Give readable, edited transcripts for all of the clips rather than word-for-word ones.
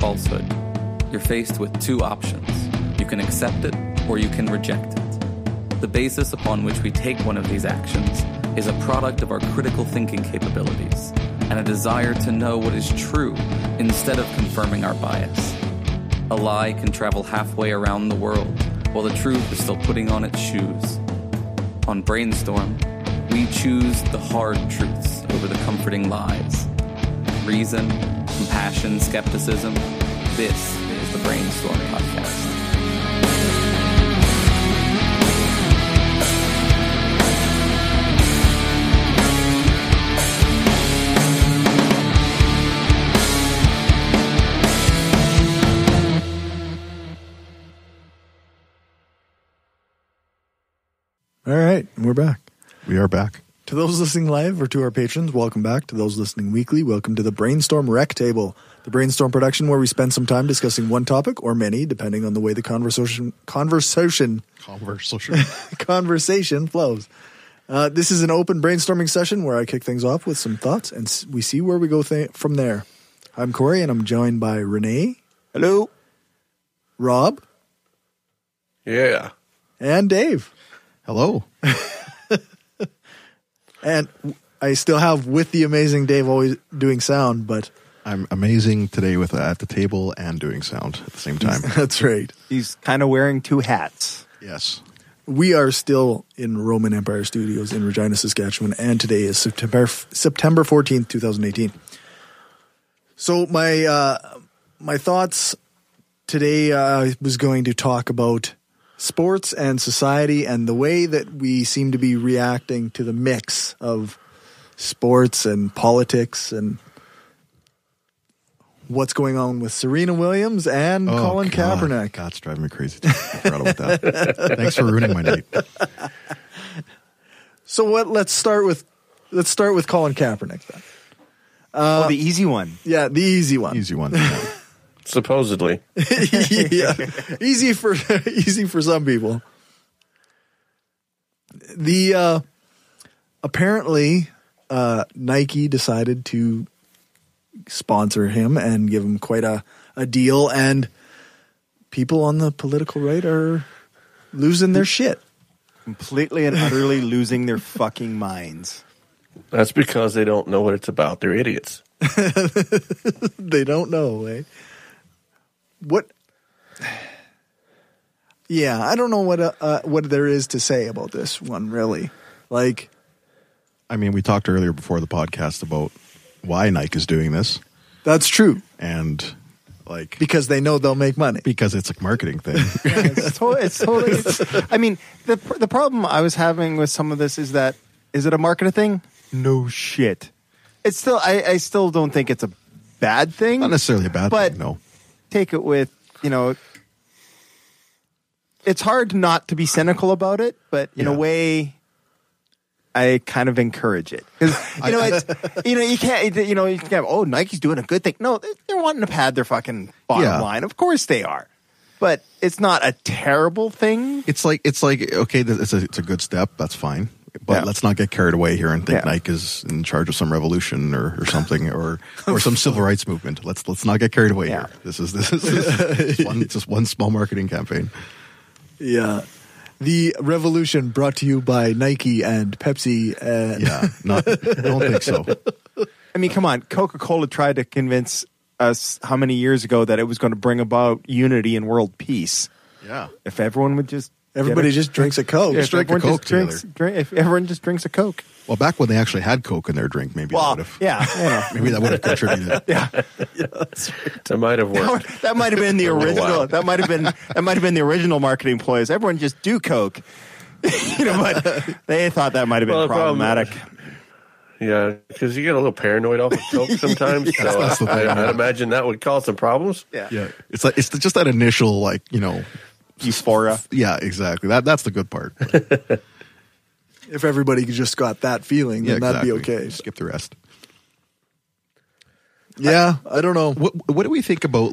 falsehood, you're faced with two options. You can accept it or you can reject it. The basis upon which we take one of these actions is a product of our critical thinking capabilities and a desire to know what is true instead of confirming our bias. A lie can travel halfway around the world while the truth is still putting on its shoes. On Brainstorm, we choose the hard truths over the comforting lies. Reason, compassion, skepticism. This is the Brainstorm Podcast. All right, we're back. We are back. To those listening live or to our patrons, welcome back. To those listening weekly, welcome to the Brainstorm Rectable, the Brainstorm production where we spend some time discussing one topic or many, depending on the way the conversation flows. This is an open brainstorming session where I kick things off with some thoughts, and we see where we go from there. I'm Cory, and I'm joined by Rene. Hello. Rob. Yeah. And Dave. Hello. And I still have with the amazing Dave always doing sound, but I'm amazing today with at the table and doing sound at the same time. That's right. He's kind of wearing two hats. Yes. We are still in Roman Empire Studios in Regina, Saskatchewan, and today is September 14th, 2018. So my thoughts today, I was going to talk about sports and society and the way that we seem to be reacting to the mix of sports and politics and what's going on with Serena Williams and Colin Kaepernick. God, it's driving me crazy. I forgot about that. Thanks for ruining my night. So let's start with Colin Kaepernick then. The easy one. Yeah, the easy one. Easy one. Supposedly. Yeah. Easy for some people. The apparently Nike decided to sponsor him and give him quite a deal, and people on the political right are losing their shit. Completely and utterly losing their fucking minds. That's because they don't know what it's about. They're idiots. They don't know, eh? What? Yeah, I don't know what there is to say about this one, really. Like, I mean, we talked earlier before the podcast about why Nike is doing this. That's true. And like, because they know they'll make money. Because it's a marketing thing. Yeah, it's totally. I mean, the problem I was having with some of this is that, is it a marketing thing? No shit. It's still, I still don't think it's a bad thing. Not necessarily a bad thing, no. Take it with, it's hard not to be cynical about it, but in a way, I kind of encourage it. Because, you can't, Nike's doing a good thing. No, they're wanting to pad their fucking bottom line. Of course they are. But it's not a terrible thing. It's like okay, it's a good step. That's fine. But let's not get carried away here and think Nike is in charge of some revolution or something or some civil rights movement. Let's not get carried away here. This is just one small marketing campaign. Yeah. The revolution brought to you by Nike and Pepsi. I don't think so. I mean, come on. Coca-Cola tried to convince us how many years ago that it was going to bring about unity and world peace. Yeah. If everyone would just... Everybody just drinks a Coke. If everyone just drinks a Coke. Well, back when they actually had Coke in their drink, maybe that would have. Maybe that would have contributed. That might have worked. That might have been the original. That might have been the original marketing ploys. Everyone just do Coke. But they thought that might have been problematic. Yeah, because you get a little paranoid off of Coke sometimes. So I'd imagine that would cause some problems. Yeah. It's just that initial euphoria. Yeah, exactly. That's the good part. If everybody just got that feeling, then that'd be okay. Skip the rest. Yeah, I don't know. What do we think about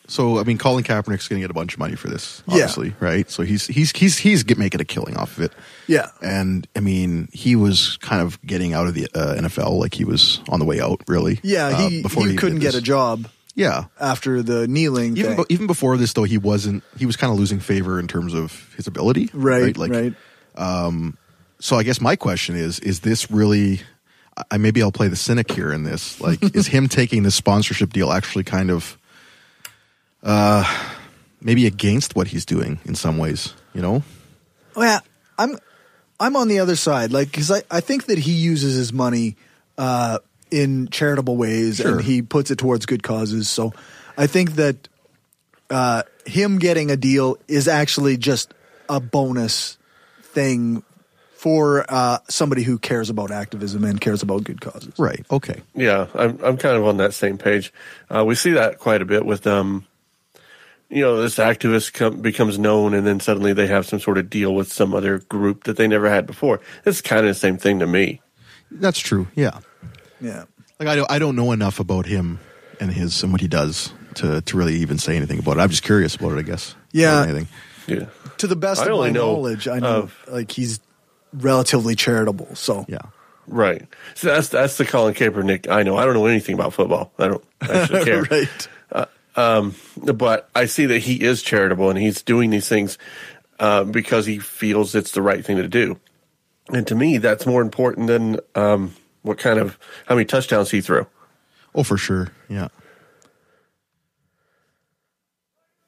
So, I mean, Colin Kaepernick's going to get a bunch of money for this, obviously, right? So he's making a killing off of it. Yeah. And, I mean, he was kind of getting out of the NFL, like he was on the way out, really. Yeah, he couldn't get a job. Yeah. After the kneeling thing. Even before this, though, he was kind of losing favor in terms of his ability. Right. So I guess my question is this really, maybe I'll play the cynic here in this, like, is him taking this sponsorship deal actually kind of maybe against what he's doing in some ways, you know? Oh, yeah. I'm on the other side, like, because I think that he uses his money in charitable ways, and he puts it towards good causes. So I think that him getting a deal is actually just a bonus thing for somebody who cares about activism and cares about good causes. Right. Okay. Yeah, I'm kind of on that same page. We see that quite a bit with this activist becomes known, and then suddenly they have some sort of deal with some other group that they never had before. It's kind of the same thing to me. That's true. Yeah. Yeah. Like I don't know enough about him and what he does to really even say anything about it. I'm just curious about it, I guess. Yeah. Anything. Yeah. To the best of my knowledge, I know like he's relatively charitable. So yeah. Right. So that's the Colin Kaepernick I know. I don't know anything about football. I don't actually care. Right. But I see that he is charitable, and he's doing these things because he feels it's the right thing to do. And to me, that's more important than how many touchdowns he threw. Oh, for sure. Yeah.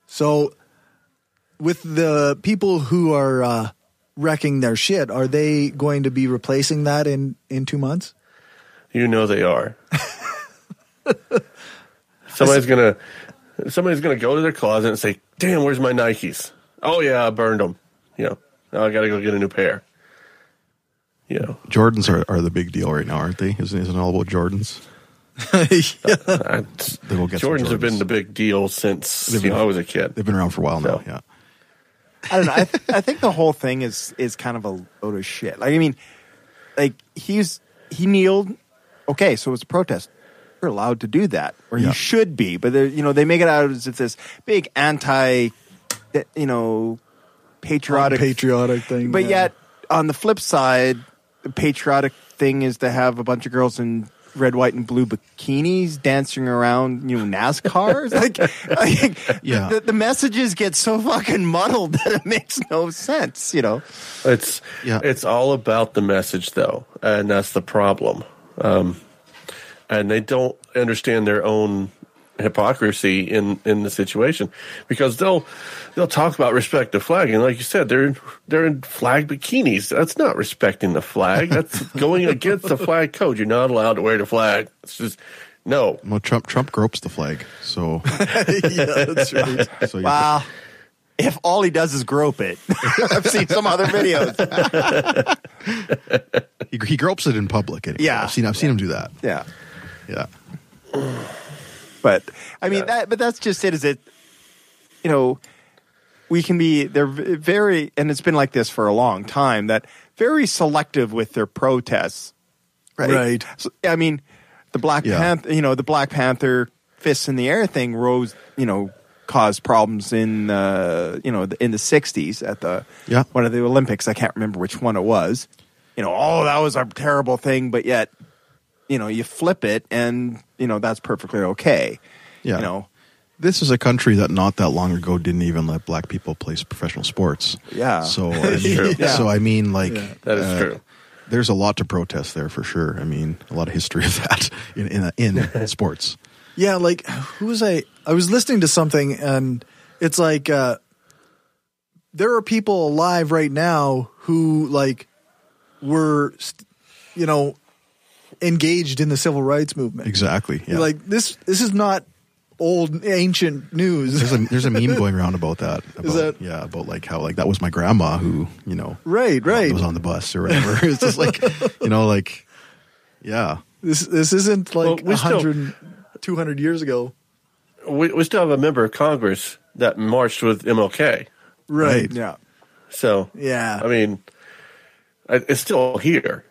So with the people who are wrecking their shit, are they going to be replacing that in 2 months? You know they are. Somebody's gonna go to their closet and say, "Damn, where's my Nikes? Oh yeah, I burned them. Now I got to go get a new pair." Jordans are the big deal right now, aren't they? Isn't it all about Jordans? Jordans have been the big deal since I was a kid. They've been around for a while now. Yeah. I don't know. I think the whole thing is kind of a load of shit. Like, I mean, like he kneeled. Okay, so it's a protest. You're allowed to do that, or you should be. But they make it out as if this big patriotic thing. But yet, on the flip side, the patriotic thing is to have a bunch of girls in red, white, and blue bikinis dancing around, NASCARs. The messages get so fucking muddled that it makes no sense. It's all about the message, though, and that's the problem. And they don't understand their own hypocrisy in the situation, because they'll talk about respect the flag, and like you said, they're in flag bikinis. That's not respecting the flag. That's going against the flag code. You're not allowed to wear the flag. It's just no. Well, Trump gropes the flag, so yeah, that's right. So wow. If all he does is grope it, I've seen some other videos. He gropes it in public. Anyway. Yeah, I've seen him do that. Yeah. Yeah. But I mean, that's just it. Is it? We can be. They're very, and it's been like this for a long time. That very selective with their protests, right? Right. So, I mean, the Black Panther fists in the air thing caused problems in the 60s at one of the Olympics. I can't remember which one it was. That was a terrible thing, but yet. You flip it, and that's perfectly okay. Yeah. This is a country that not that long ago didn't even let black people play professional sports. Yeah. So that is true. There's a lot to protest there for sure. I mean, a lot of history of that in sports. Yeah, like who was I was listening to something, and it's like there are people alive right now who were engaged in the civil rights movement. Exactly. Yeah. Like this is not old ancient news. There's a meme going around about that. About how that was my grandma who right was on the bus or whatever. It's just This isn't 100, 200 years ago. We still have a member of Congress that marched with MLK. Right. Yeah. So yeah, I mean, it's still here.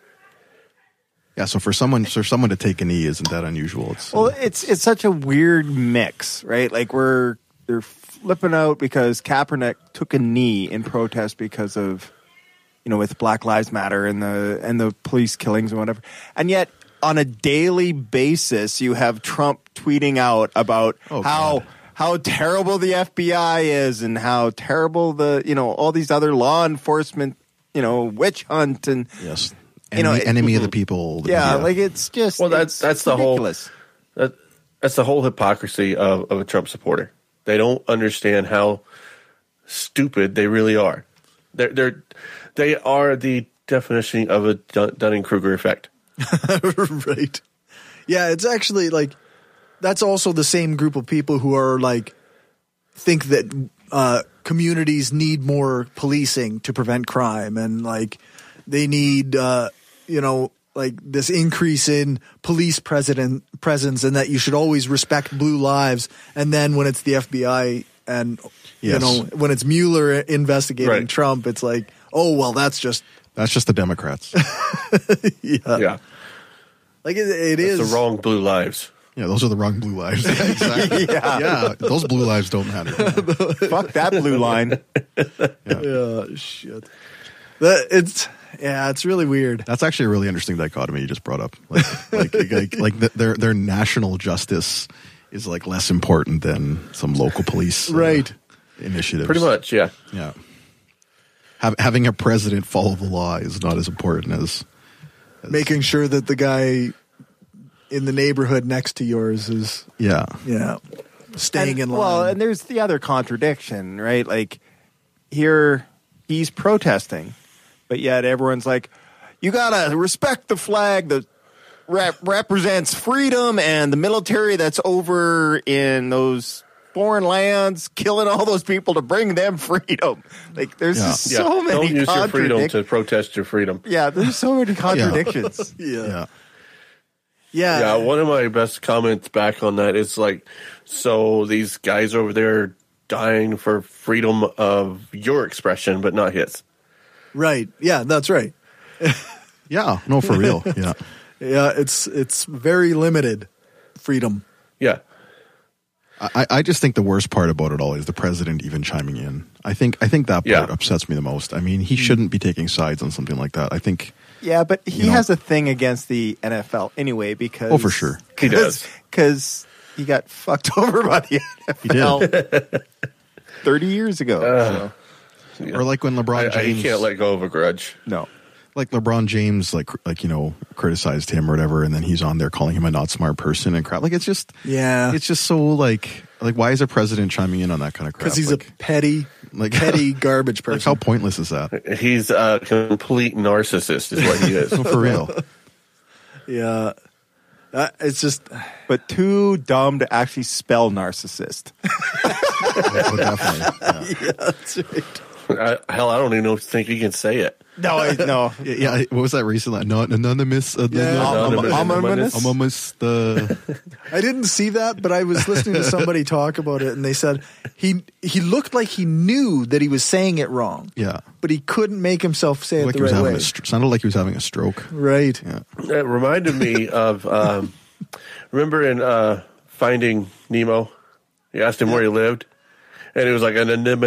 Yeah, so for someone to take a knee isn't that unusual. It's such a weird mix, right? Like they're flipping out because Kaepernick took a knee in protest because of with Black Lives Matter and the police killings and whatever, and yet on a daily basis, you have Trump tweeting out about how terrible the FBI is and how terrible all these other law enforcement, witch hunt and yes, enemy of the people. Like it's just that's ridiculous. That's the whole hypocrisy of a Trump supporter. They don't understand how stupid they really are. They are the definition of a Dunning-Kruger effect. Right. Yeah, it's actually like that's also the same group of people who are like think that communities need more policing to prevent crime, and like they need like this increase in police presence, and that you should always respect blue lives. And then when it's the FBI and when it's Mueller investigating Trump, it's like, oh well, that's just the Democrats. Yeah. Like it is the wrong blue lives. Yeah, those are the wrong blue lives. Exactly. Yeah, those blue lives don't matter. Fuck that blue line. Yeah, shit. It's really weird. That's actually a really interesting dichotomy you just brought up. Like their national justice is like less important than some local police initiatives. Pretty much, yeah. Yeah. Having a president follow the law is not as important as making sure that the guy in the neighborhood next to yours is staying in line. Well, and there's the other contradiction, right? Like here he's protesting, but yet everyone's like, you gotta respect the flag that represents freedom, and the military that's over in those foreign lands killing all those people to bring them freedom. Like there's so many don't use your freedom to protest your freedom. Yeah, there's so many contradictions. Yeah, one of my best comments back on that is like, so these guys over there dying for freedom of your expression, but not his. Right. Yeah, that's right. Yeah, no, for real. Yeah. Yeah, it's very limited freedom. Yeah. I just think the worst part about it all is the president even chiming in. I think that part upsets me the most. I mean, he shouldn't be taking sides on something like that. I think. Yeah, but he has a thing against the NFL anyway because. Oh, for sure. He does. Because he got fucked over by the NFL. He did. 30 years ago. So. Or like when LeBron James. He can't let go of a grudge. No. Like LeBron James, criticized him or whatever, and then he's on there calling him a not smart person and crap. Like it's just so like why is a president chiming in on that kind of crap? Because he's a petty garbage person. Like how pointless is that? He's a complete narcissist, is what he is. For real. Yeah, it's just. But too dumb to actually spell narcissist. Definitely. Yeah, that's right. Hell, I don't even think he can say it. No. Yeah. What was that recently? Anonymous. Anonymous. I didn't see that, but I was listening to somebody talk about it, and they said he looked like he knew that he was saying it wrong. Yeah, but he couldn't make himself say it the right way. Sounded like he was having a stroke. Right. Yeah. It reminded me of remember in Finding Nemo? He asked him where he lived. And it was like an enemies.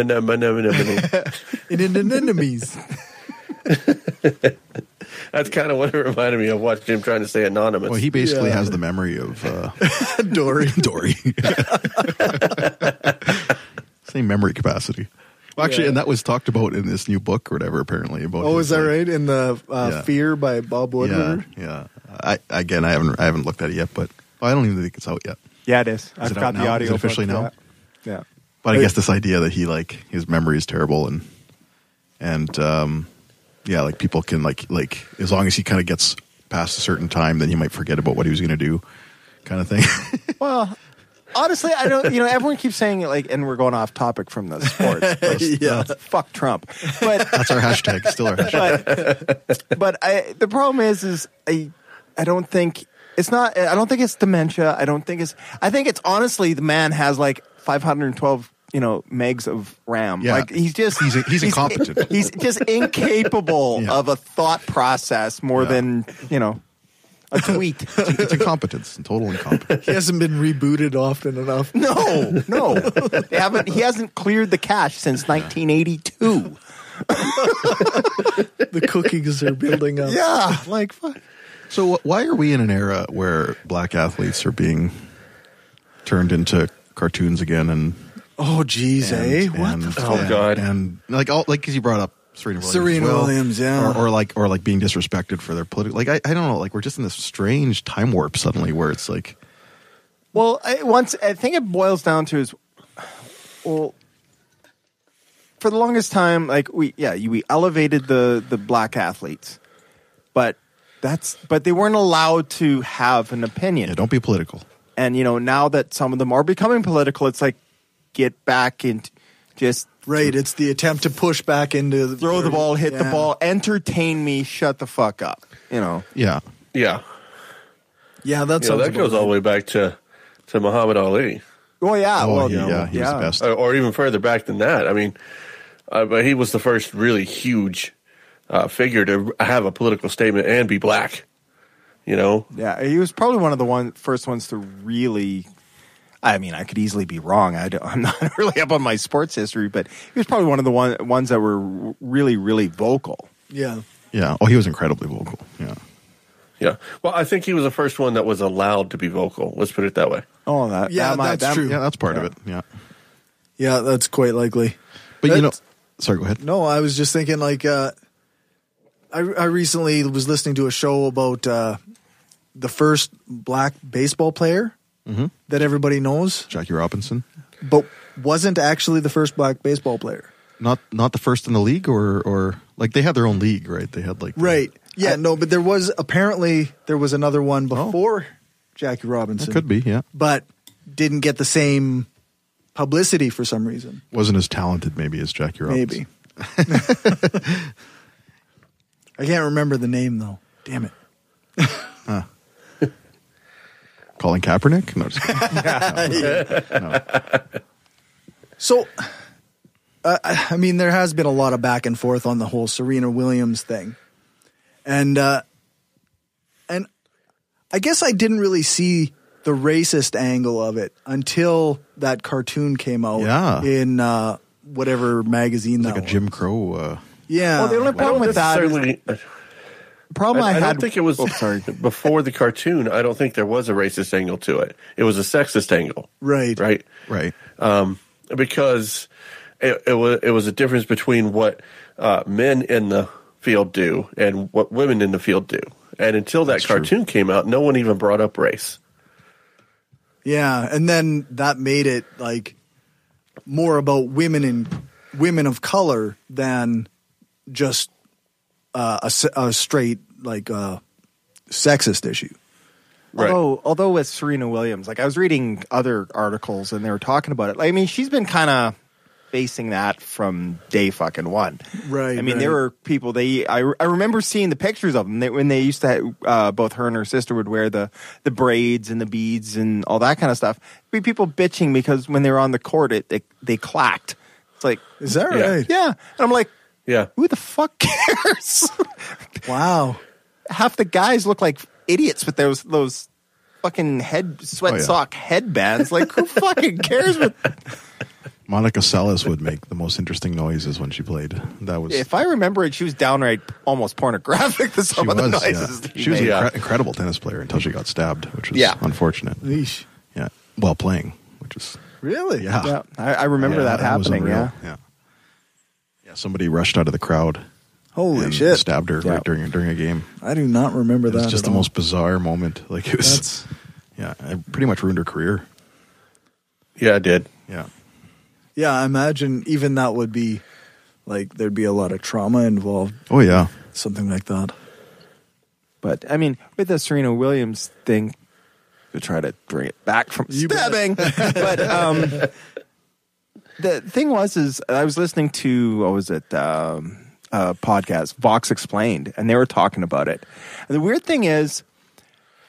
That's kind of what it reminded me of, watching him trying to say anonymous. Well, he basically has the memory of Dory. Same memory capacity. Well, actually, and that was talked about in this new book or whatever, apparently. About is that right? In the Fear by Bob Woodward? Yeah. I haven't looked at it yet, but I don't even think it's out yet. Yeah, it is. I've got the audio. Is it officially now? Yeah. But I guess this idea that he his memory is terrible and people can like as long as he kind of gets past a certain time, then he might forget about what he was going to do, kind of thing. Well, honestly, I don't. Everyone keeps saying it and we're going off topic from the sports. Fuck Trump. But that's our hashtag. Still our hashtag. But the problem is I don't think it's not. I don't think it's dementia. I think it's honestly the man has like 512. Megs of RAM. Yeah. Like he's incompetent. He's just incapable of a thought process more than a tweet. It's incompetence, total incompetence. He hasn't been rebooted often enough. No. He hasn't cleared the cache since 1982. The cookies are building up. Yeah, like fuck. So why are we in an era where black athletes are being turned into cartoons again? And oh, geez, what? God! And like because you brought up Serena Williams, yeah, or like being disrespected for their political. Like I don't know. Like we're just in this strange time warp suddenly where it's like. Well, I think it boils down to is, well, for the longest time, like we elevated the black athletes, but they weren't allowed to have an opinion. Yeah, don't be political. And now that some of them are becoming political, it's like get back into just right. It's the attempt to push back into throw the ball, hit the ball, entertain me, shut the fuck up. Yeah. Yeah, that sounds that goes all the way back to Muhammad Ali. Oh yeah, he was the best. Or even further back than that. I mean, but he was the first really huge figure to have a political statement and be black. Yeah, he was probably one of the first ones to really. I mean, I could easily be wrong. I'm not really up on my sports history, but he was probably one of the ones that were really, really vocal. Yeah. Yeah. Oh, he was incredibly vocal. Yeah. Yeah. Well, I think he was the first one that was allowed to be vocal. Let's put it that way. Oh, that's true. Yeah, that's part of it. Yeah. Yeah, that's quite likely. But sorry, go ahead. No, I was just thinking like I recently was listening to a show about the first black baseball player that everybody knows, Jackie Robinson, but wasn't actually the first black baseball player. Not the first in the league, or like they had their own league, right? They had like right. Yeah, but there was another one before Jackie Robinson. It could be, yeah, but didn't get the same publicity for some reason. Wasn't as talented, maybe, as Jackie Robinson. Maybe. I can't remember the name though. Damn it. Colin Kaepernick? No, just kidding. No. So, I mean, there has been a lot of back and forth on the whole Serena Williams thing, and I guess I didn't really see the racist angle of it until that cartoon came out in whatever magazine that was. Like a Jim Crow. Yeah. Well, the only problem with that is I don't think it was before the cartoon. I don't think there was a racist angle to it. It was a sexist angle. Right. Because it was a difference between what men in the field do and what women in the field do. And until that cartoon came out, no one even brought up race. Yeah, and then that made it like more about women of color than just a straight like sexist issue. Right. Although with Serena Williams, like I was reading other articles and they were talking about it. Like, I mean, she's been kind of facing that from day fucking one. Right. I mean, there were people. I remember seeing the pictures of them when they used to both her and her sister would wear the braids and the beads and all that kind of stuff. Be people bitching because when they were on the court, they clacked. It's like, is that right? Yeah. And I'm like, yeah. Who the fuck cares? Wow. Half the guys look like idiots with those fucking sock headbands. Like, who fucking cares? Monica Seles would make the most interesting noises when she played. That was, if I remember it, she was downright almost pornographic. Some of the noises. Yeah. She was an incredible tennis player until she got stabbed, which was unfortunate. Eesh. Yeah, while playing, which was really yeah. I remember that happening. Yeah. Somebody rushed out of the crowd. Holy shit! Stabbed her right during a game. I do not remember that. It's just the most bizarre moment. Like it was. It pretty much ruined her career. Yeah, it did. Yeah. Yeah, I imagine even that would be like there'd be a lot of trauma involved. Oh yeah, something like that. But I mean, with the Serena Williams thing, to try to bring it back from stabbing, but the thing is I was listening to podcast Vox Explained, and they were talking about it. And the weird thing is,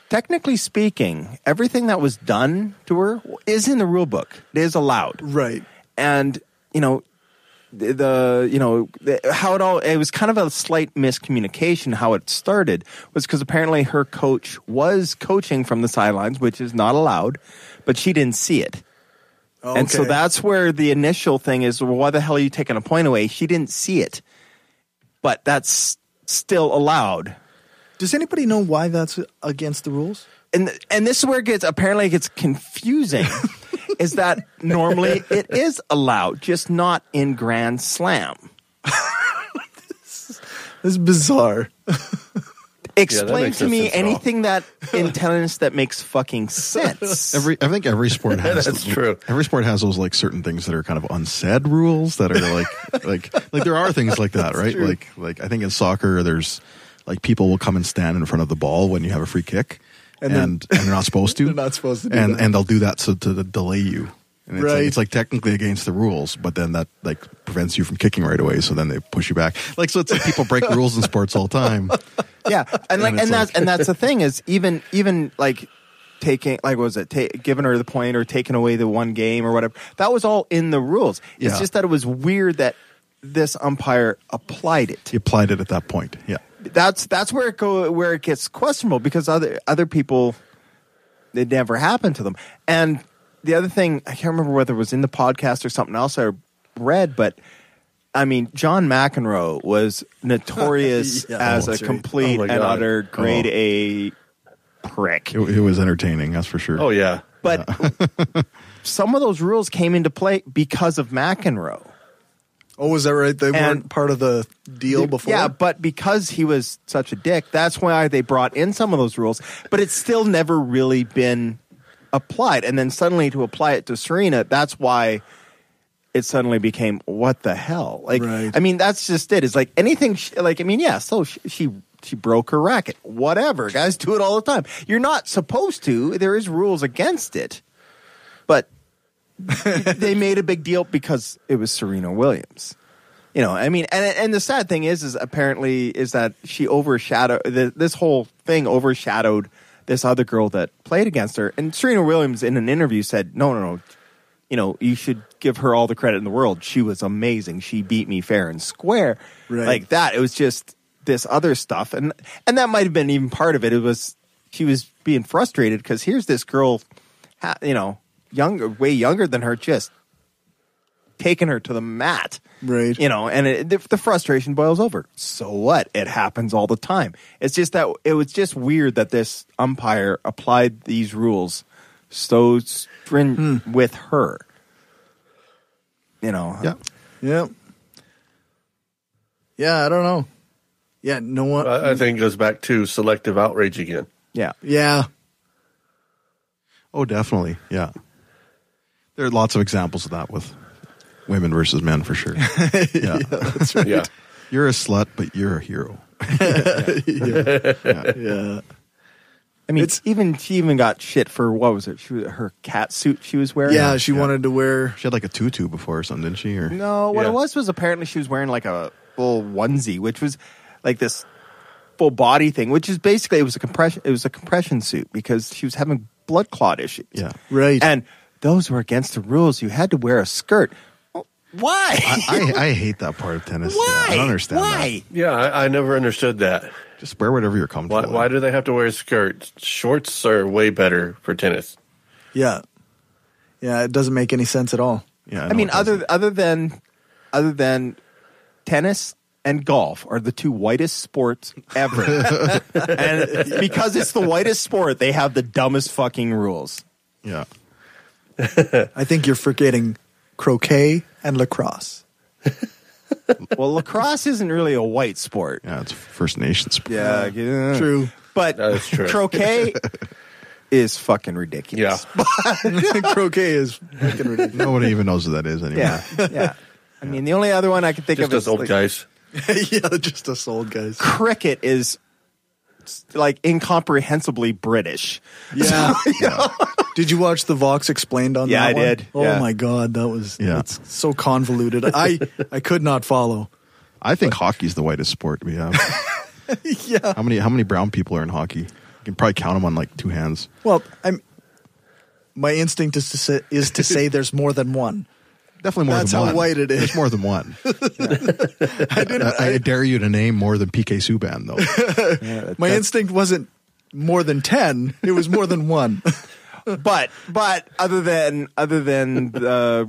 technically speaking, everything that was done to her is in the rule book. It is allowed, right? And how it was kind of a slight miscommunication. How it started was because apparently her coach was coaching from the sidelines, which is not allowed, but she didn't see it. Okay. And so that's where the initial thing is, well, why the hell are you taking a point away? She didn't see it, but that's still allowed. Does anybody know why that's against the rules? And this is where it gets confusing. Is that normally it is allowed, just not in Grand Slam. This is bizarre. Explain to me anything that in tennis that makes fucking sense. I think every sport has That's true. Every sport has those like certain things that are kind of unsaid rules that are like there are things like that, right? True. Like I think in soccer there's like people will come and stand in front of the ball when you have a free kick, and they're not supposed to. They're not supposed to do and that. and they'll do that so to delay you. And Right. it's like technically against the rules, but then that like prevents you from kicking right away. So then they push you back. Like so, it's like people break the rules in sports all the time. Yeah, and that's the thing is even like taking like what was it giving her the point or taking away the one game or whatever, that was all in the rules. It's Yeah. just that it was weird that this umpire applied it. He applied it at that point. Yeah. That's where it gets questionable because other people, it never happened to them. And the other thing, I can't remember whether it was in the podcast or something else I read, but I mean, John McEnroe was notorious as a complete and utter grade A prick. It was entertaining, that's for sure. Oh, yeah. But some of those rules came into play because of McEnroe. Oh, is that right? They weren't part of the deal before? Yeah, but because he was such a dick, that's why they brought in some of those rules. But it's still never really been applied. And then suddenly to apply it to Serena, that's why it suddenly became, what the hell? Like, right. I mean, that's just it. It's like anything, so she broke her racket. Whatever. Guys do it all the time. You're not supposed to. There is rules against it. But they made a big deal because it was Serena Williams. You know, I mean, and the sad thing is apparently that she overshadowed, this whole thing overshadowed this other girl that played against her. And Serena Williams in an interview said, no, you know, you should give her all the credit in the world. She was amazing. She beat me fair and square. Right. Like that. It was just this other stuff. And that might have been even part of it. She was being frustrated because here's this girl, you know, way younger than her, just taking her to the mat. Right. You know, and the frustration boils over. So what? It happens all the time. It's just that it was just weird that this umpire applied these rules so stringent with her. You know. Yeah. Yeah. Yeah, I don't know. Yeah, no one. I think it goes back to selective outrage again. Yeah. Yeah. Oh, definitely. Yeah. There are lots of examples of that with women versus men for sure. Yeah. That's right. Yeah. You're a slut, but you're a hero. Yeah. I mean, she even got shit for, what was it? Her cat suit she was wearing. Yeah, she wanted to wear. She had like a tutu before or something, didn't she? Or No, what Yeah. it was apparently she was wearing like a full onesie, which was like this full body thing, which is basically it was a compression suit because she was having blood clot issues. Yeah. Right. And those were against the rules. You had to wear a skirt. Well, why? I hate that part of tennis. Why? Yeah, I don't understand Why? Yeah, I never understood that. that. Just wear whatever you're comfortable Why in. do they have to wear skirts? Shorts are way better for tennis. Yeah. Yeah, it doesn't make any sense at all. Yeah, I mean, it doesn't. other than tennis and golf are the two whitest sports ever. And because it's the whitest sport, they have the dumbest fucking rules. Yeah. I think you're forgetting croquet and lacrosse. Well, lacrosse isn't really a white sport. Yeah, it's First Nations. Yeah. True. But That is true. croquet is fucking ridiculous. Yeah. Croquet is fucking ridiculous. Nobody even knows what that is anymore. Yeah. Yeah. I mean, the only other one I can think Just of us is old like, guys. Yeah, just us old guys. cricket is like incomprehensibly British. Yeah. Did you watch the Vox Explained on Yeah, that I one? did. Oh Yeah. my God, that's so convoluted. I could not follow. I think hockey's the whitest sport we have. Yeah. How many brown people are in hockey? You can probably count them on like two hands. Well, my instinct is to say there's more than one. Definitely more That's than how one. white it is. There's more than one. I dare you to name more than PK Subban, though. My instinct wasn't more than 10. It was more than one. But other than they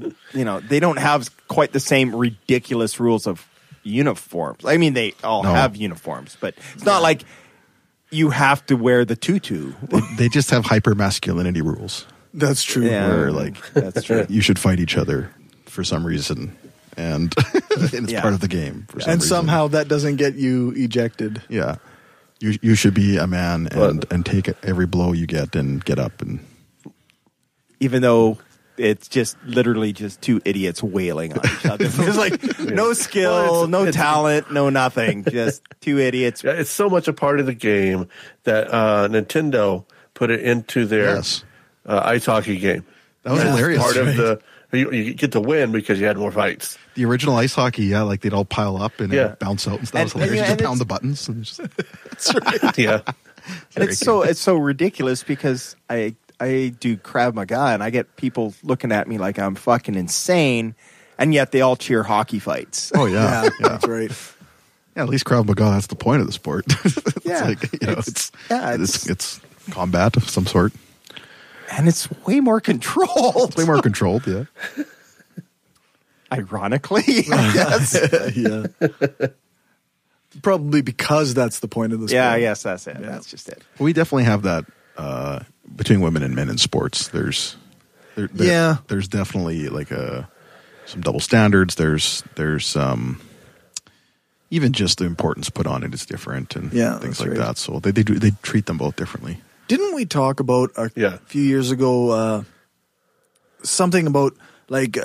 don't have quite the same ridiculous rules of uniforms. I mean, they all have uniforms, but it's not like you have to wear the tutu. They just have hyper masculinity rules. That's true. Yeah. Where That's true. you should fight each other for some reason, and it's part of the game. For some and reason. somehow that doesn't get you ejected. Yeah, you should be a man and take every blow you get and get up and. Even though it's just literally just two idiots wailing on each other. There's like no skill, no talent, no nothing. Just two idiots. Yeah, it's so much a part of the game that Nintendo put it into their ice hockey game. That was hilarious. Part of the you get to win because you had more fights. The original ice hocky, like they'd all pile up and it'd bounce out and stuff. It was hilarious. Just pound the buttons. And just, That's right. Yeah, and it's so ridiculous because I do Krav Maga and I get people looking at me like I'm fucking insane, and yet they all cheer hockey fights. Oh yeah, That's right. Yeah, at least Krav Maga, that's the point of the sport. It's it's combat of some sort. And it's way more controlled. It's way more controlled, yeah. Ironically, yes. Yeah. Probably because that's the point of the sport. Yeah, yes, that's it. Yeah. That's just it. We definitely have that between women and men in sports. There's definitely like some double standards. There's even just the importance put on it is different and things like that. So they treat them both differently. Didn't we talk about a few years ago something about like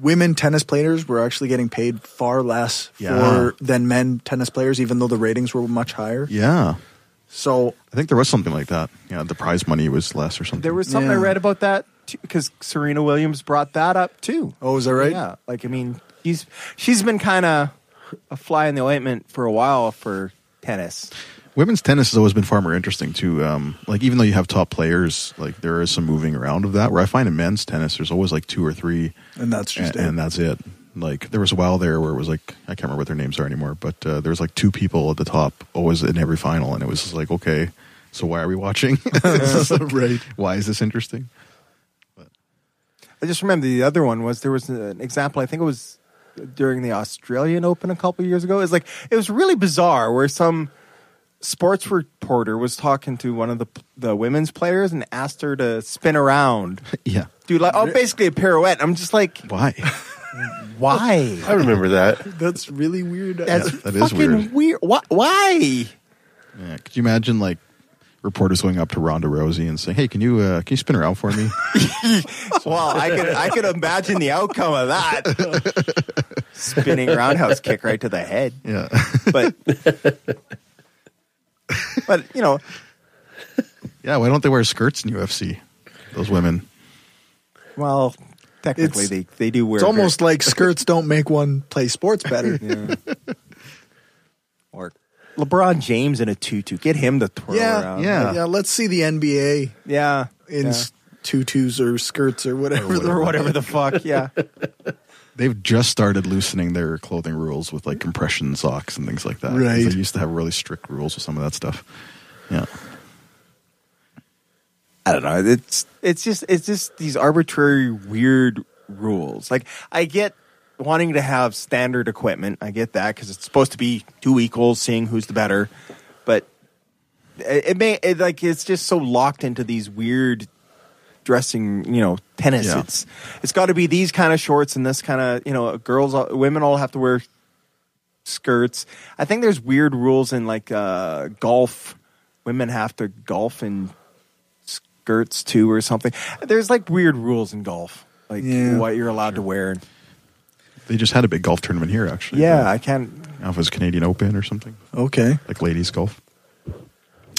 women tennis players were actually getting paid far less than men tennis players, even though the ratings were much higher? Yeah. So I think there was something like that. Yeah, the prize money was less or something. There was something I read about that because Serena Williams brought that up too. Oh, is that right? Yeah. Like, I mean, she's been kind of a fly in the ointment for a while for tennis. Women's tennis has always been far more interesting too. Like even though you have top players, like there is some moving around of that. Where I find in men's tennis, there's always like two or three, and that's just and that's it. Like there was a while there where it was like I can't remember what their names are anymore, but there was like two people at the top always in every final, and it was just like, okay, so why are we watching? Right? Why is this interesting? But I just remember the other one was there was an example. I think it was during the Australian Open a couple of years ago. It was really bizarre where some sports reporter was talking to one of the women's players and asked her to spin around. Yeah. Do basically a pirouette. I'm just like, why? Why? I remember that. That's really weird. That's that is fucking weird. Why? Yeah. Could you imagine like reporters going up to Ronda Rousey and saying, "Hey, can you spin around for me?" Well, I could imagine the outcome of that. Spinning roundhouse kick right to the head. Yeah. But you know, yeah. Why don't they wear skirts in UFC? Those women. Well, technically they do wear. It's almost like skirts don't make one play sports better. Yeah. Or LeBron James in a tutu. Get him to twirl around. Yeah. Let's see the NBA. Yeah. In tutus or skirts or whatever. Or whatever the fuck. Yeah. They've just started loosening their clothing rules with like compression socks and things like that. Right. They used to have really strict rules with some of that stuff. Yeah. I don't know. It's just these arbitrary weird rules. Like I get wanting to have standard equipment. I get that because it's supposed to be two equals, seeing who's the better. But it's just so locked into these weird dressing, tennis. Yeah. It's got to be these kind of shorts and this kind of, women all have to wear skirts. I think there's weird rules in like golf. Women have to golf in skirts too or something. There's like weird rules in golf, like what you're allowed to wear. They just had a big golf tournament here, actually. Yeah, I can't. I don't know if it was Canadian Open or something. Okay. Like ladies golf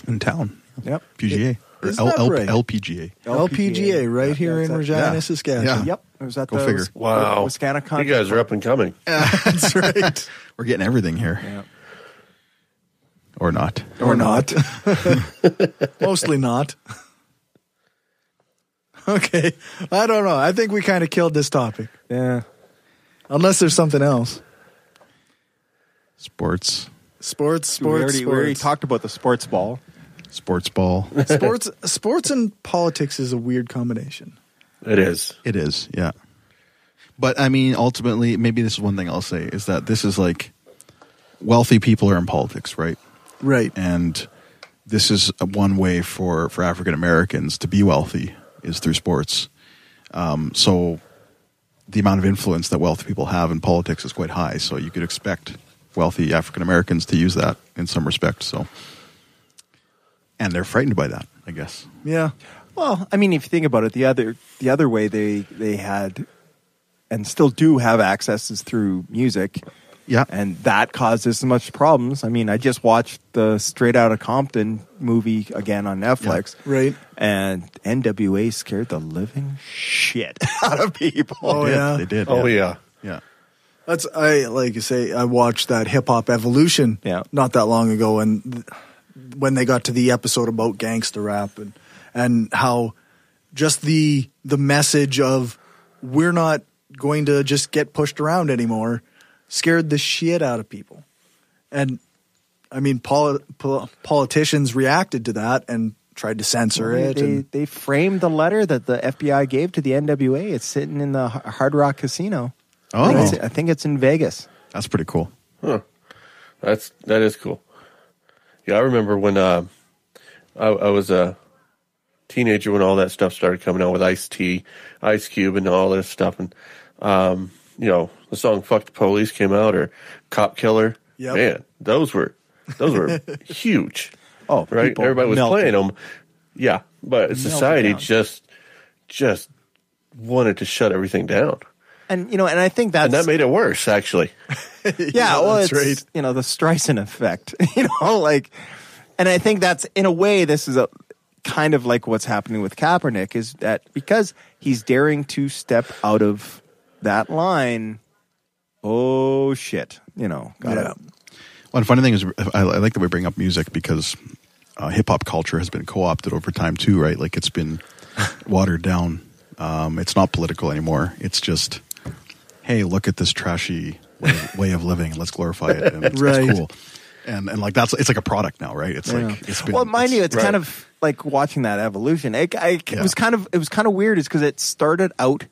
in town. Yep. PGA. Or Isn't that right? LPGA. LPGA right here in Regina, Saskatchewan. Yeah. Yep. It was at Go the figure. Wow. Wisconsin. You guys are up and coming. That's right. We're getting everything here. Yeah. Or not. Or not. Mostly not. Okay. I don't know. I think we kind of killed this topic. Yeah. Unless there's something else. Sports. We already talked about the sports ball. Sports ball. Sports and politics is a weird combination. It is. It is, yeah. But I mean, ultimately, maybe this is one thing I'll say is that this is like wealthy people are in politics, right? Right. And this is one way for African Americans to be wealthy is through sports. So the amount of influence that wealthy people have in politics is quite high. So you could expect wealthy African Americans to use that in some respect. So, and they're frightened by that, I guess. Yeah. Well, I mean, if you think about it, the other way they had and still do have access is through music. Yeah. And that causes so much problems. I mean, I just watched the Straight Outta Compton movie again on Netflix. Yeah. Right. And NWA scared the living shit out of people. Oh, yeah. They did. Oh, yeah. Yeah. Like you say, I watched that Hip Hop Evolution not that long ago, and when they got to the episode about gangster rap and how just the message of we're not going to just get pushed around anymore scared the shit out of people. And I mean, politicians reacted to that and tried to censor it. They framed the letter that the FBI gave to the NWA. It's sitting in the Hard Rock Casino. Oh, I think it's in Vegas. That's pretty cool. Huh. That is cool. Yeah, I remember when I was a teenager when all that stuff started coming out with Ice-T, Ice Cube, and all this stuff, and the song "Fuck the Police" came out, or "Cop Killer." Yep. Man, those were huge. Oh, right. Everybody was playing them. Yeah, but society just wanted to shut everything down. And and I think that made it worse, actually. Yeah, well, it's right. The Streisand effect. And I think that's, in a way, this is a kind of like what's happening with Kaepernick, is that because he's daring to step out of that line. Oh shit! Well, the funny thing is, I like that we bring up music because hip hop culture has been co-opted over time too, right? Like it's been watered down. It's not political anymore. It's just, hey, look at this trashy way of living. Let's glorify it. And it's cool. And like it's like a product now, right? It's like it's been. Well, mind you, it's kind of like watching that evolution. It was kind of weird, is because it started out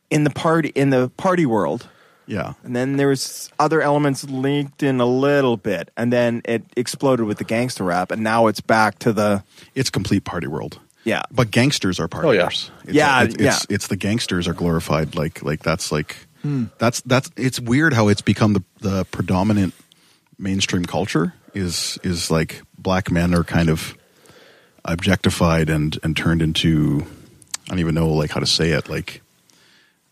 in the party world. Yeah. And then there was other elements linked in a little bit, and then it exploded with the gangster rap, and now it's back to it's complete party world. Yeah. But gangsters are partiers. It's the gangsters are glorified. Like that's like that's it's weird how it's become the predominant mainstream culture is like black men are kind of objectified and turned into, I don't even know like how to say it, like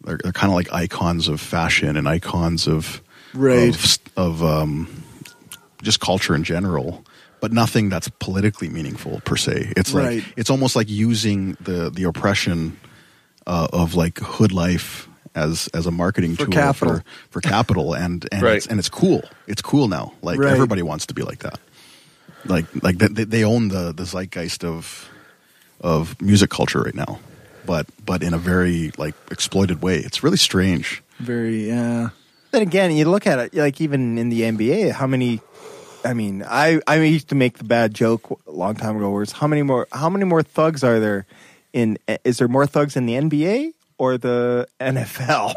they're kind of like icons of fashion and icons of just culture in general, but nothing that's politically meaningful per se. It's like it's almost like using the oppression of like hood life as a marketing tool for capital and it's cool. It's cool now. Like everybody wants to be like that. Like they own the zeitgeist of music culture right now. But in a very like exploited way. It's really strange. Very Then again, you look at it, like even in the NBA, how many? I mean, I used to make the bad joke a long time ago, where it's how many more thugs are there in? Is there more thugs in the NBA or the NFL?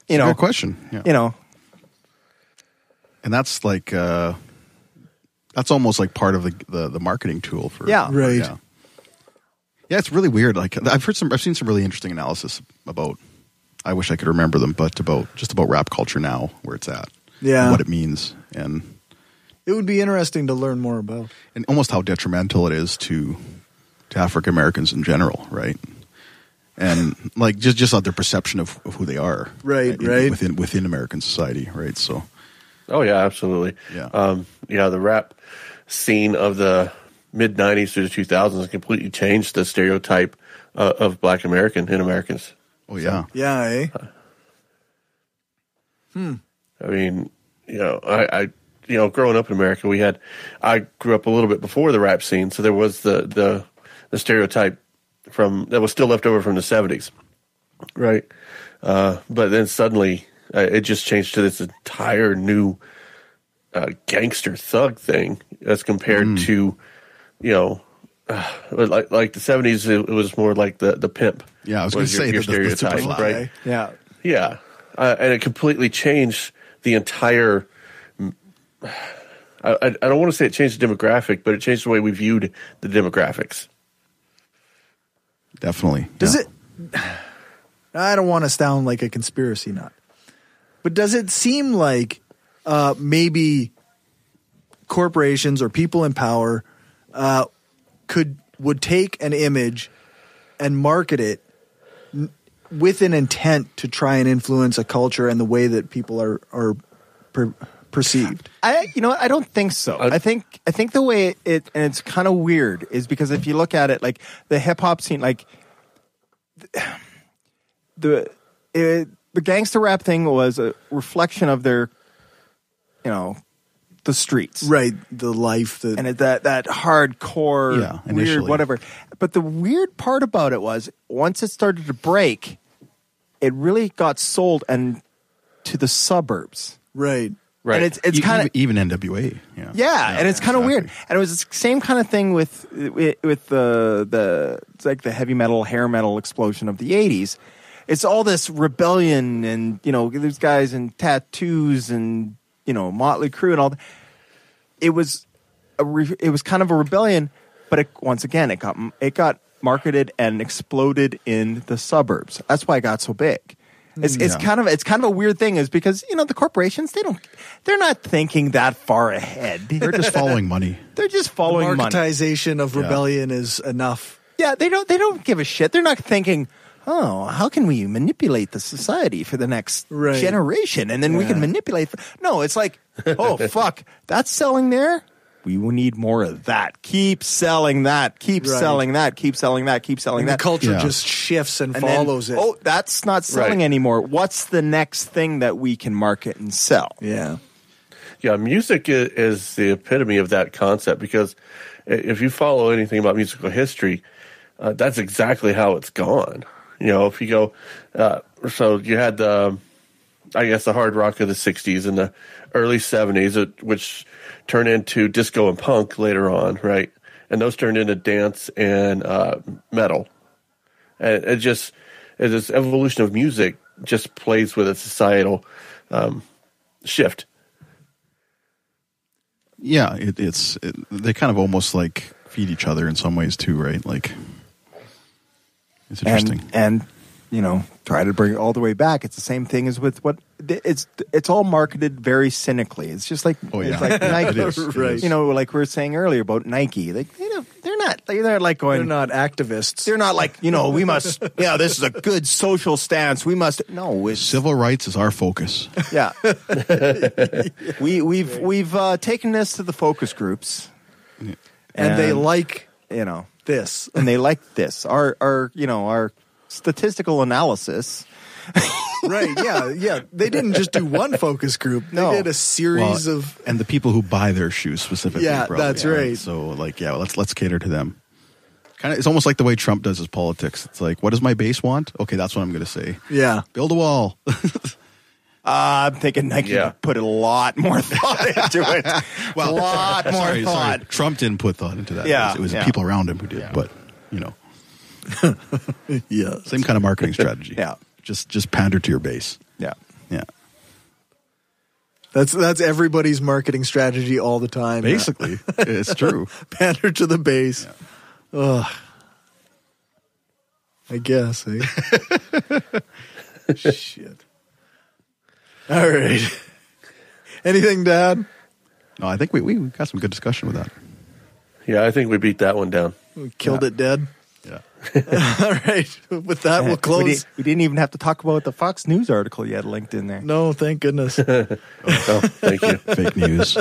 Good question. Yeah. And that's like that's almost like part of the marketing tool for Yeah, it's really weird. Like I've seen some really interesting analysis about. I wish I could remember them, but about rap culture now, where it's at, and what it means, and it would be interesting to learn more about, and almost how detrimental it is to African Americans in general, right? And like just their perception of who they are, right, within American society, right? So, oh yeah, absolutely, the rap scene of the mid '90s through the 2000s completely changed the stereotype of Black Americans. Oh yeah, eh? I mean, I growing up in America, I grew up a little bit before the rap scene, so there was the stereotype that was still left over from the 70s, right? But then suddenly it just changed to this entire new gangster thug thing as compared to, like the 70s, it was more like the pimp. Yeah, I was going to say your stereotype, the right? Yeah. And it completely changed the entire, I don't want to say it changed the demographic, but it changed the way we viewed the demographics. Definitely. Does it? I don't want to sound like a conspiracy nut, but does it seem like maybe corporations or people in power would take an image and market it with an intent to try and influence a culture and the way that people are perceived? I don't think so. I think the way and it's kind of weird, is because if you look at it, like the hip hop scene, like the gangster rap thing was a reflection of their, the streets, right? The life, and that hardcore, weird, whatever. But the weird part about it was, once it started to break, it really got sold and to the suburbs, right? Right. And it's kind of even NWA. Yeah, and it's kind of weird. And it was the same kind of thing with the it's like the heavy metal, hair metal explosion of the 80s. It's all this rebellion, and there's guys in tattoos and Motley Crue and all that. It was kind of a rebellion, but once again it got marketed and exploded in the suburbs. That's why it got so big. It's kind of a weird thing, is because the corporations, they're not thinking that far ahead. They're just following money. They're just following the money. Marketization of rebellion is enough. Yeah, they don't give a shit. They're not thinking, oh, how can we manipulate the society for the next generation, and then we can manipulate. No, it's like, oh fuck, that's selling there. We will need more of that. Keep selling that. Keep selling that. Keep selling that. Keep selling that. The culture just shifts and follows it. Oh, that's not selling anymore. What's the next thing that we can market and sell? Yeah. Yeah, music is the epitome of that concept, because if you follow anything about musical history, that's exactly how it's gone. If you go, so you had the hard rock of the 60s and the early 70s, which turned into disco and punk later on, right? And those turned into dance and metal. And this evolution of music just plays with a societal shift. Yeah, they kind of almost like feed each other in some ways too, right? Like, it's interesting. And try to bring it all the way back. It's the same thing as with it's all marketed very cynically. It's just like it's like Nike, right? Like we were saying earlier about Nike. Like they're not going. They're not activists. They're not like we must. This is a good social stance. We must. No, it's civil rights is our focus. Yeah, we've taken this to the focus groups, and they like this, and they like this. Our statistical analysis. Right, yeah. They didn't just do one focus group. They did a series of... And the people who buy their shoes specifically. Yeah, probably, that's right. So, let's cater to them. It's almost like the way Trump does his politics. It's like, what does my base want? Okay, that's what I'm going to say. Yeah. Build a wall. I'm thinking Nike put a lot more thought into it. Well, a lot more thought. Sorry. Trump didn't put thought into that. Yeah, it was the people around him who did, but, yeah, same kind of marketing strategy. Yeah. Just pander to your base. Yeah. Yeah. That's everybody's marketing strategy all the time. Basically. It's true. Pander to the base. Yeah. Ugh. I guess, Shit. All right. Anything, Dad? No, I think we got some good discussion with that. Yeah, I think we beat that one down. We killed it dead. Yeah. All right. With that, we'll close. We didn't even have to talk about the Fox News article you had linked in there. No, thank goodness. Thank you. Fake news.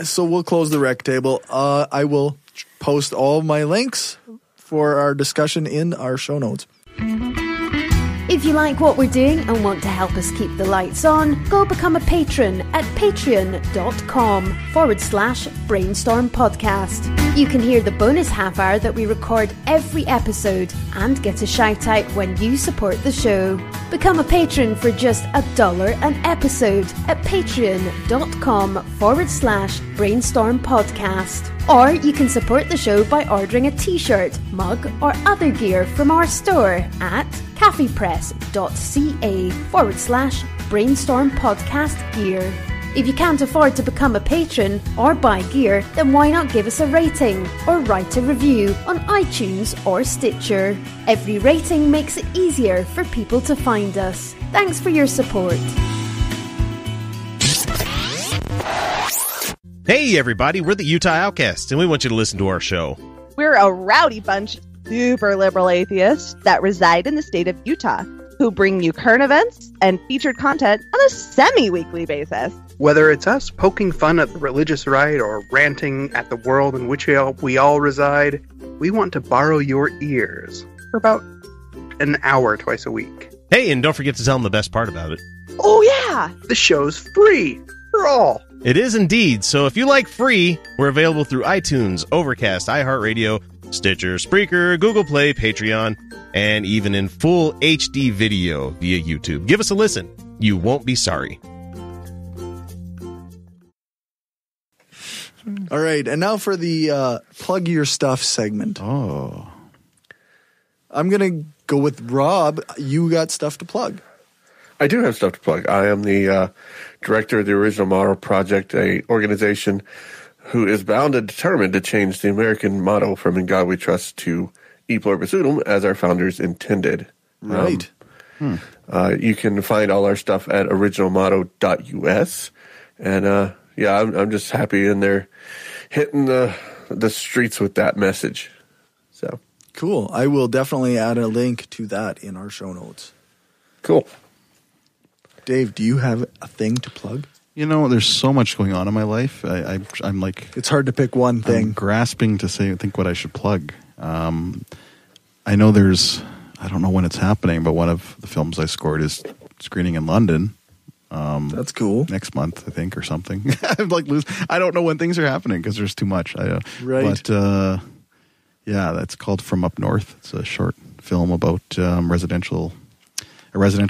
So we'll close the Rectable. I will post all my links for our discussion in our show notes. If you like what we're doing and want to help us keep the lights on, go become a patron at patreon.com/brainstorm podcast. You can hear the bonus half hour that we record every episode and get a shout out when you support the show. Become a patron for just $1 an episode at patreon.com/brainstorm podcast. Or you can support the show by ordering a t-shirt, mug or other gear from our store at caffeepress.ca/brainstorm podcast gear. If you can't afford to become a patron or buy gear, then why not give us a rating or write a review on iTunes or Stitcher? Every rating makes it easier for people to find us. Thanks for your support. Hey everybody, we're the Utah Outcasts, and we want you to listen to our show. We're a rowdy bunch of super liberal atheists that reside in the state of Utah, who bring you current events and featured content on a semi-weekly basis. Whether it's us poking fun at the religious right or ranting at the world in which we all reside, we want to borrow your ears for about an hour twice a week. Hey, and don't forget to tell them the best part about it. Oh yeah! The show's free for all. It is indeed, so if you like free, we're available through iTunes, Overcast, iHeartRadio, Stitcher, Spreaker, Google Play, Patreon, and even in full HD video via YouTube. Give us a listen. You won't be sorry. All right, and now for the plug your stuff segment. Oh. I'm going to go with Rob. You got stuff to plug. I do have stuff to plug. I am the director of the Original Model Project, a organization who is bound and determined to change the American motto from "In God We Trust" to "E Pluribus Unum," as our founders intended. Right. You can find all our stuff at originalmotto.us. And I'm just happy in there hitting the streets with that message. So cool. I will definitely add a link to that in our show notes. Cool. Dave, do you have a thing to plug? You know, there's so much going on in my life. I'm like... It's hard to pick one thing. I'm grasping to think what I should plug. I know there's... I don't know when it's happening, but one of the films I scored is screening in London. That's cool. Next month, I think, or something. I'm like, I don't know when things are happening because there's too much. Right. But, that's called From Up North. It's a short film about a residential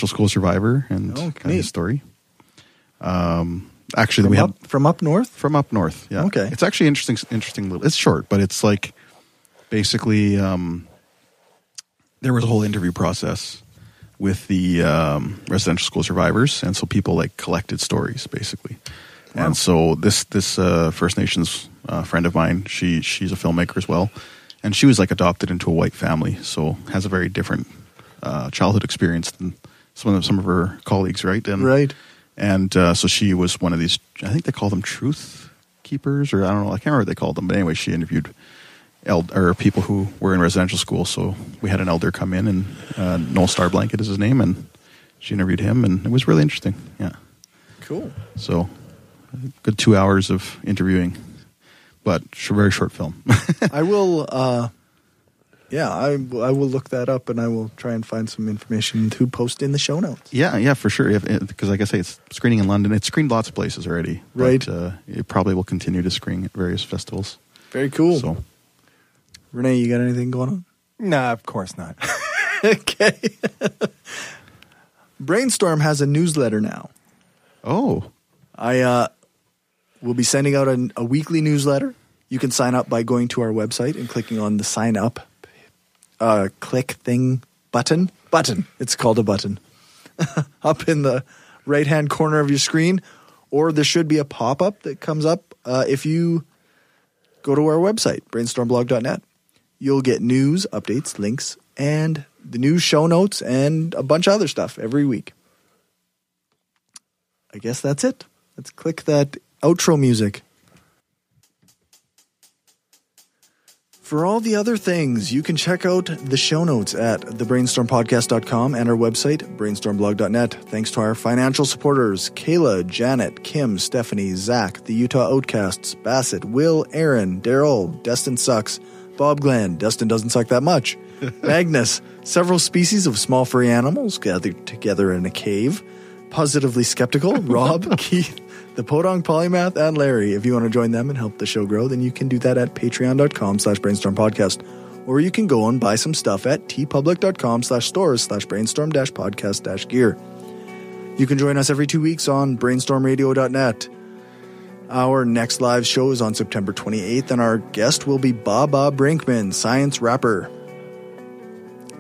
school survivor and kind of his story. Actually, From Up North? From Up North, yeah. Okay. It's actually interesting little. It's short, but it's like basically there was a whole interview process with the residential school survivors, and so people like collected stories basically. Wow. And so this First Nations friend of mine, she's a filmmaker as well, and she was like adopted into a white family, so has a very different childhood experience than some of her colleagues, right? Right. And so she was one of these, I think they call them truth keepers, or I don't know, I can't remember what they called them. But anyway, she interviewed people who were in residential school. So we had an elder come in, and Noel Starblanket is his name, and she interviewed him, and it was really interesting. Yeah. Cool. So a good 2 hours of interviewing, but very short film. I will... I will look that up, and I will try and find some information to post in the show notes. Yeah, for sure. Because like I say, it's screening in London. It's screened lots of places already. Right. But, it probably will continue to screen at various festivals. Very cool. So, Rene, you got anything going on? No, of course not. Okay. Brainstorm has a newsletter now. Oh. I will be sending out a weekly newsletter. You can sign up by going to our website and clicking on the sign up click thing button. It's called a button. Up in the right-hand corner of your screen. Or there should be a pop-up that comes up if you go to our website, brainstormblog.net. You'll get news, updates, links, and the news show notes, and a bunch of other stuff every week. I guess that's it. Let's click that outro music. For all the other things, you can check out the show notes at thebrainstormpodcast.com and our website, brainstormblog.net. Thanks to our financial supporters, Kayla, Janet, Kim, Stephanie, Zach, the Utah Outcasts, Bassett, Will, Aaron, Daryl, Destin Sucks, Bob Glenn, Destin doesn't suck that much, Magnus, several species of small furry animals gathered together in a cave, Positively Skeptical, Rob, Keith, the Podong Polymath, and Larry. If you want to join them and help the show grow, then you can do that at patreon.com/brainstormpodcast. Or you can go and buy some stuff at tpublic.com/stores/brainstorm-podcast-gear. You can join us every 2 weeks on brainstormradio.net. Our next live show is on September 28th, and our guest will be Baba Brinkman, science rapper.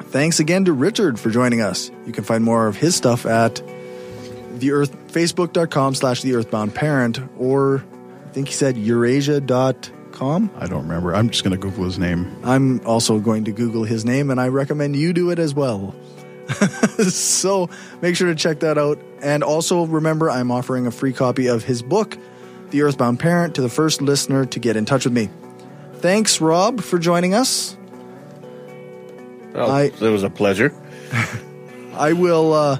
Thanks again to Richard for joining us. You can find more of his stuff at Facebook.com/The Earthbound Parent, or I think he said Eurasia.com. I don't remember. I'm just going to Google his name. I'm also going to Google his name, and I recommend you do it as well. So make sure to check that out. And also remember, I'm offering a free copy of his book, The Earthbound Parent, to the first listener to get in touch with me. Thanks, Rob, for joining us. Oh, it was a pleasure. I will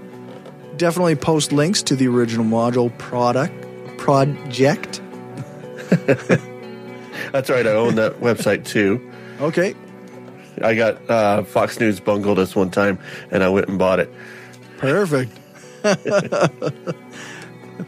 definitely post links to the original module project. That's right. I own that website too. Okay. I got Fox News bungled us one time, and I went and bought it. Perfect.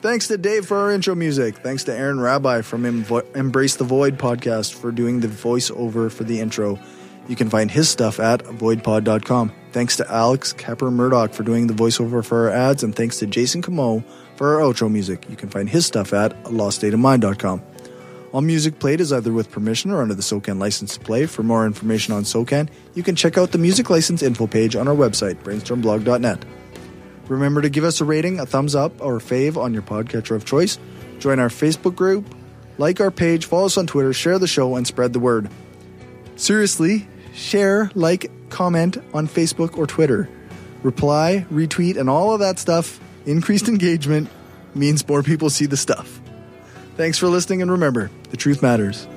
Thanks to Dave for our intro music. Thanks to Aaron Rabbi from Embrace the Void podcast for doing the voiceover for the intro. You can find his stuff at voidpod.com. Thanks to Alex Kapper-Murdoch for doing the voiceover for our ads, and thanks to Jason Camo for our outro music. You can find his stuff at loststateofmind.com. All music played is either with permission or under the SOCAN license to play. For more information on SOCAN, you can check out the music license info page on our website, brainstormblog.net. Remember to give us a rating, a thumbs up, or a fave on your podcatcher of choice. Join our Facebook group, like our page, follow us on Twitter, share the show, and spread the word. Seriously, share, like, comment on Facebook or Twitter. Reply, retweet, and all of that stuff. Increased engagement means more people see the stuff. Thanks for listening, and remember, the truth matters.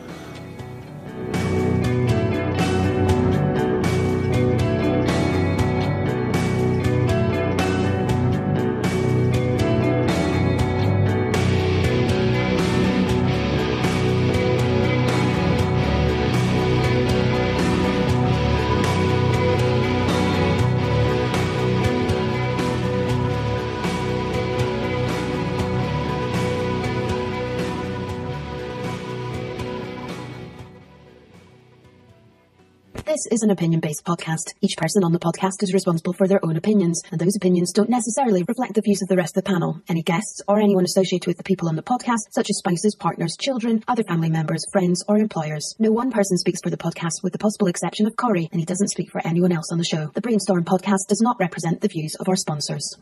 This is an opinion-based podcast. Each person on the podcast is responsible for their own opinions, and those opinions don't necessarily reflect the views of the rest of the panel. Any guests or anyone associated with the people on the podcast, such as spouses, partners, children, other family members, friends, or employers. No one person speaks for the podcast with the possible exception of Cory, and he doesn't speak for anyone else on the show. The Brainstorm podcast does not represent the views of our sponsors.